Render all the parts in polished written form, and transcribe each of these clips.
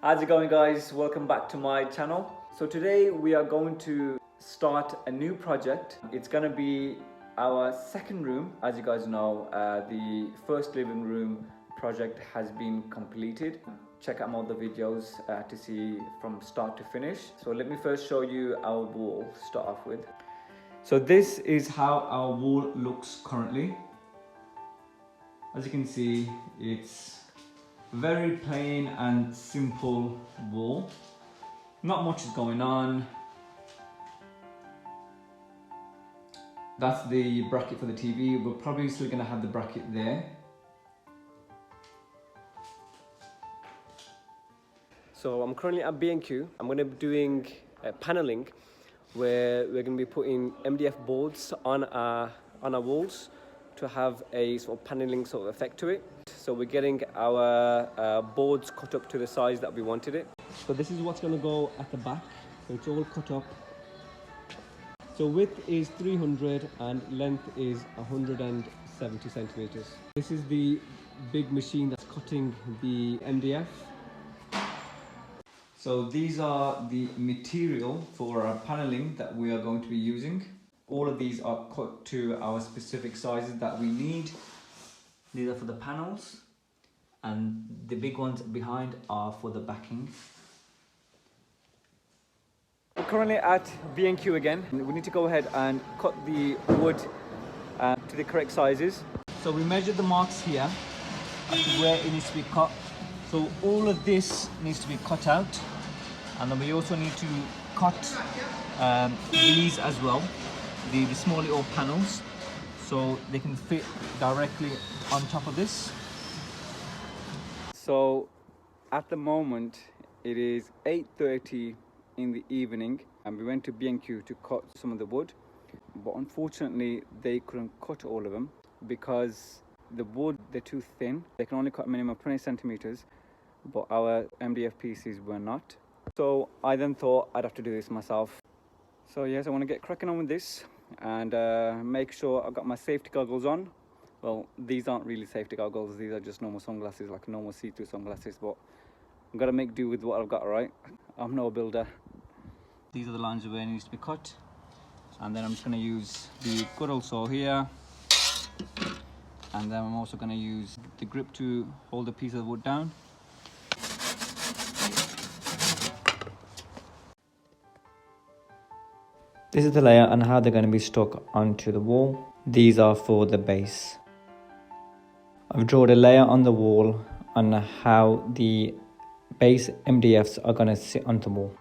How's it going, guys? Welcome back to my channel. So today we are going to start a new project. It's gonna be our second room. As you guys know, the first living room project has been completed. Check out my other videos to see from start to finish. So let me first show you our wall to start off with. So this is how our wall looks currently. As you can see, it's very plain and simple wall. Not much is going on. That's the bracket for the TV. We're probably still gonna have the bracket there. So I'm currently at B&Q. I'm going to be doing paneling, where we're going to be putting MDF boards on our walls to have a sort of paneling sort of effect to it. So we're getting our boards cut up to the size that we wanted it. So this is what's going to go at the back. So it's all cut up. So width is 300 and length is 170 centimeters. This is the big machine that's cutting the MDF. So these are the material for our paneling that we are going to be using. All of these are cut to our specific sizes that we need. These are for the panels, and the big ones behind are for the backing. We're currently at B&Q again. We need to go ahead and cut the wood to the correct sizes. So we measured the marks here as to where it needs to be cut. So all of this needs to be cut out, and then we also need to cut these as well, the small little panels, so they can fit directly on top of this. So at the moment it is 8:30 in the evening, and we went to B&Q to cut some of the wood, but unfortunately they couldn't cut all of them because the wood, they're too thin. They can only cut a minimum of 20 centimeters, but our MDF pieces were not. So I then thought I'd have to do this myself. So yes, I want to get cracking on with this and make sure I've got my safety goggles on. Well, these aren't really safety goggles, these are just normal sunglasses, like normal see-through sunglasses, but I've got to make do with what I've got, right? I'm no builder. These are the lines where it needs to be cut, and then I'm just going to use the good old saw here, and then I'm also going to use the grip to hold the piece of wood down. This is the layer and how they're going to be stuck onto the wall. These are for the base. I've drawn a layer on the wall on how the base MDFs are going to sit on the wall.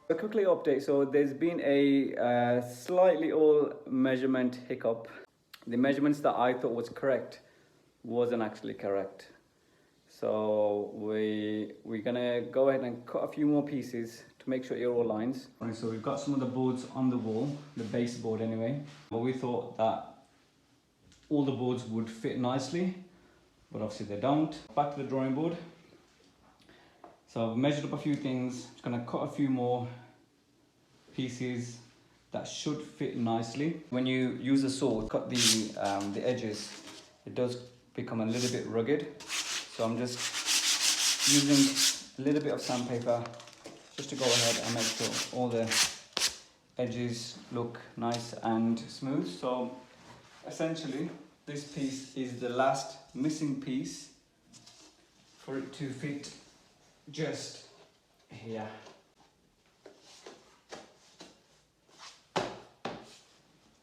A quickly update, so there's been a slight little measurement hiccup. The measurements that I thought was correct wasn't actually correct. So we're gonna go ahead and cut a few more pieces to make sure it all lines. Right, so we've got some of the boards on the wall, the base board anyway. But we thought that all the boards would fit nicely, but obviously they don't. Back to the drawing board. So I've measured up a few things. Just gonna cut a few more pieces that should fit nicely. When you use a saw, cut the edges, it does become a little bit rugged. So I'm just using a little bit of sandpaper just to go ahead and make sure all the edges look nice and smooth. So essentially this piece is the last missing piece for it to fit just here.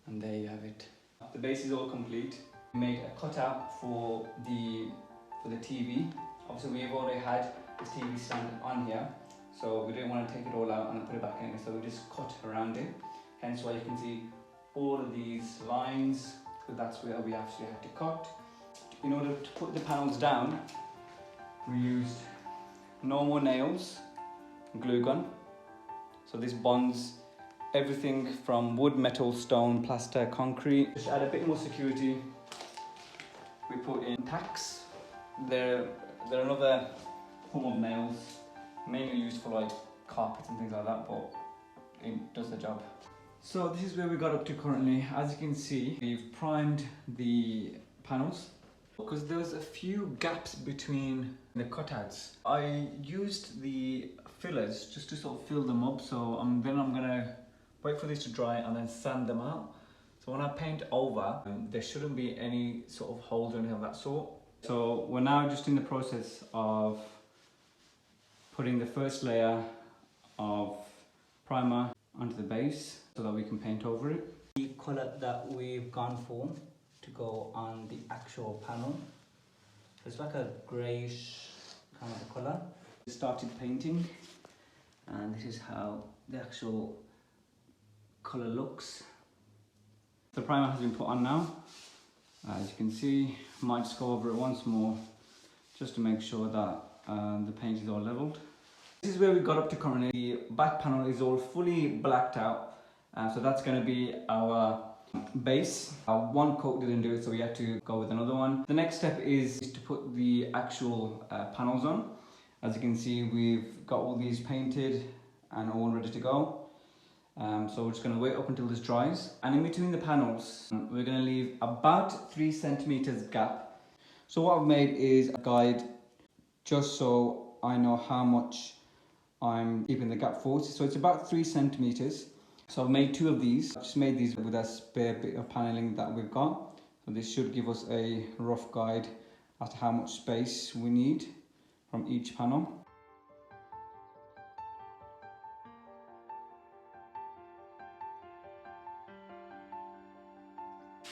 And there you have it. The base is all complete. We made a cutout for the TV. Obviously we've already had this TV stand on here, so we didn't want to take it all out and put it back in, so we just cut around it. Hence why you can see all of these lines, because that's where we actually had to cut. In order to put the panels down, we used normal nails, glue gun. So this bonds everything from wood, metal, stone, plaster, concrete. Just add a bit more security. We put in tacks. They're another form of nails, mainly used for like carpets and things like that, but it does the job. So this is where we got up to currently. As you can see, we've primed the panels because there was a few gaps between the cutouts. I used the fillers just to sort of fill them up. So then I'm gonna wait for this to dry and then sand them out. So when I paint over, there shouldn't be any sort of holes or anything of that sort. So we're now just in the process of putting the first layer of primer onto the base so that we can paint over it. The colour that we've gone for to go on the actual panel, it's like a greyish kind of colour. We started painting and this is how the actual colour looks. The primer has been put on now. As you can see, I might just go over it once more just to make sure that the paint is all levelled. This is where we got up to currently. The back panel is all fully blacked out, so that's going to be our base. One coat didn't do it, so we had to go with another one. The next step is to put the actual panels on. As you can see, we've got all these painted and all ready to go. So we're just going to wait up until this dries. And in between the panels, we're going to leave about 3 centimeters gap. So what I've made is a guide just so I know how much I'm keeping the gap for. So it's about 3 centimeters. So I've made 2 of these. I've just made these with a spare bit of paneling that we've got. So this should give us a rough guide as to how much space we need from each panel.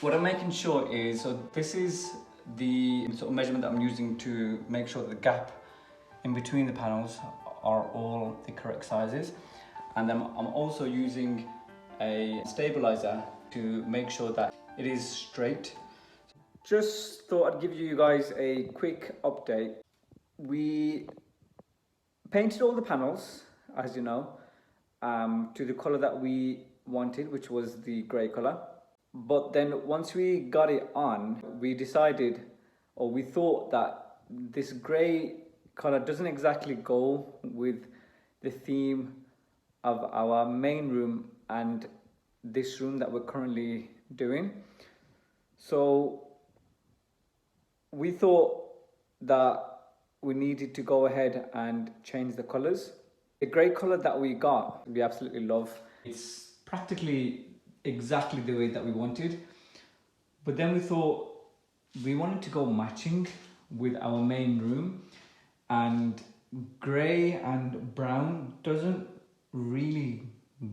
What I'm making sure is, so this is the sort of measurement that I'm using to make sure that the gap in between the panels are all the correct sizes. And then I'm also using a stabilizer to make sure that it is straight. Just thought I'd give you guys a quick update. We painted all the panels, as you know, to the color that we wanted, which was the gray color. But then once we got it on, we decided, or we thought that this grey colour doesn't exactly go with the theme of our main room and this room that we're currently doing. So we thought that we needed to go ahead and change the colours. The grey colour that we got, we absolutely love. It's practically exactly the way that we wanted, but then we thought we wanted to go matching with our main room, and grey and brown doesn't really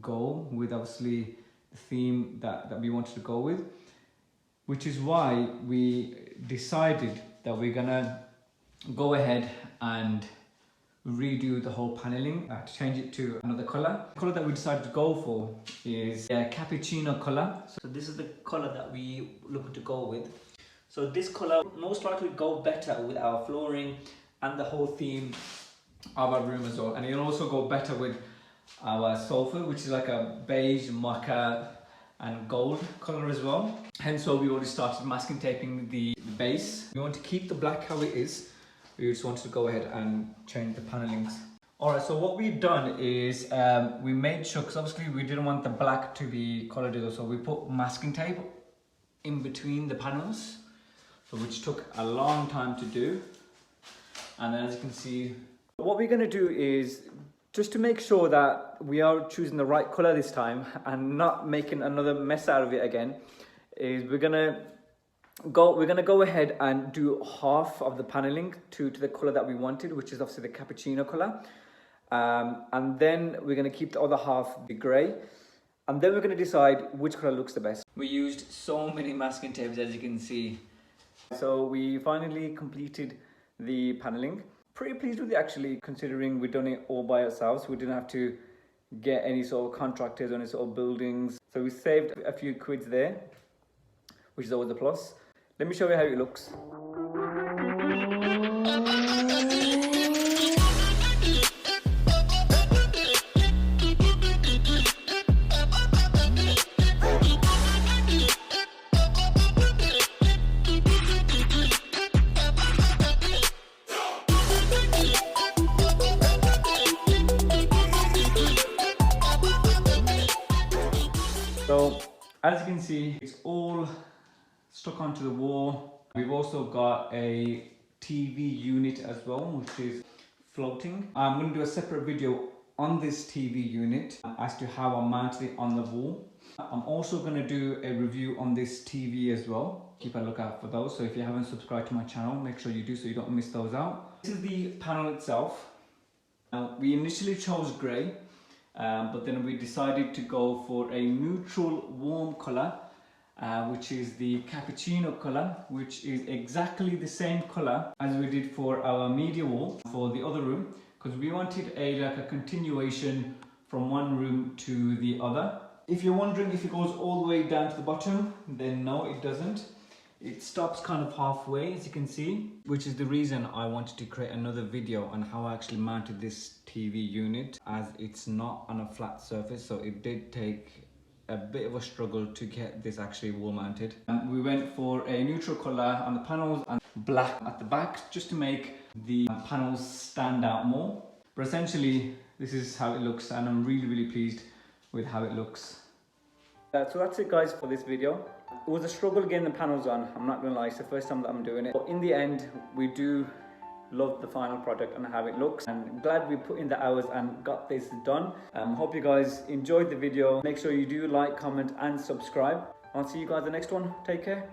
go with obviously the theme that we wanted to go with, which is why we decided that we're gonna go ahead and redo the whole paneling to change it to another color. The color that we decided to go for is a cappuccino color. So this is the color that we look to go with. So this color most likely go better with our flooring and the whole theme of our room as well. And it'll also go better with our sofa, which is like a beige, mocha and gold color as well. Hence why we already started masking taping the base. We want to keep the black how it is. We just wanted to go ahead and change the panelings. Alright, so what we've done is we made sure, because obviously we didn't want the black to be coloured either, so we put masking tape in between the panels, so which took a long time to do. And then as you can see, what we're going to do is, just to make sure that we are choosing the right colour this time and not making another mess out of it again, is we're gonna go ahead and do half of the paneling to the color that we wanted, which is obviously the cappuccino color, and then we're going to keep the other half the gray, and then we're going to decide which color looks the best. We used so many masking tapes, as you can see. So we finally completed the paneling. Pretty pleased with it actually, considering we've done it all by ourselves. We didn't have to get any sort of contractors or any sort of buildings, so we saved a few quids there, which is always a plus. Let me show you how it looks. So, as you can see, it's all stuck onto the wall. We've also got a TV unit as well, which is floating. I'm going to do a separate video on this TV unit as to how I mounted it on the wall. I'm also going to do a review on this TV as well. Keep a lookout for those. So if you haven't subscribed to my channel, make sure you do so you don't miss those out. This is the panel itself. We initially chose grey, but then we decided to go for a neutral warm colour, which is the cappuccino colour, which is exactly the same colour as we did for our media wall for the other room, because we wanted like a continuation from one room to the other. If you're wondering if it goes all the way down to the bottom, then no, it doesn't. It stops kind of halfway, as you can see, which is the reason I wanted to create another video on how I actually mounted this TV unit, as it's not on a flat surface, so it did take a bit of a struggle to get this actually wall mounted. We went for a neutral colour on the panels and black at the back, just to make the panels stand out more. But essentially, this is how it looks, and I'm really pleased with how it looks. So that's it, guys, for this video. It was a struggle getting the panels on, I'm not gonna lie, it's the first time that I'm doing it. But in the end, we do love the final product and how it looks, and glad we put in the hours and got this done. Hope you guys enjoyed the video. Make sure you do like, comment and subscribe. I'll see you guys in the next one. Take care.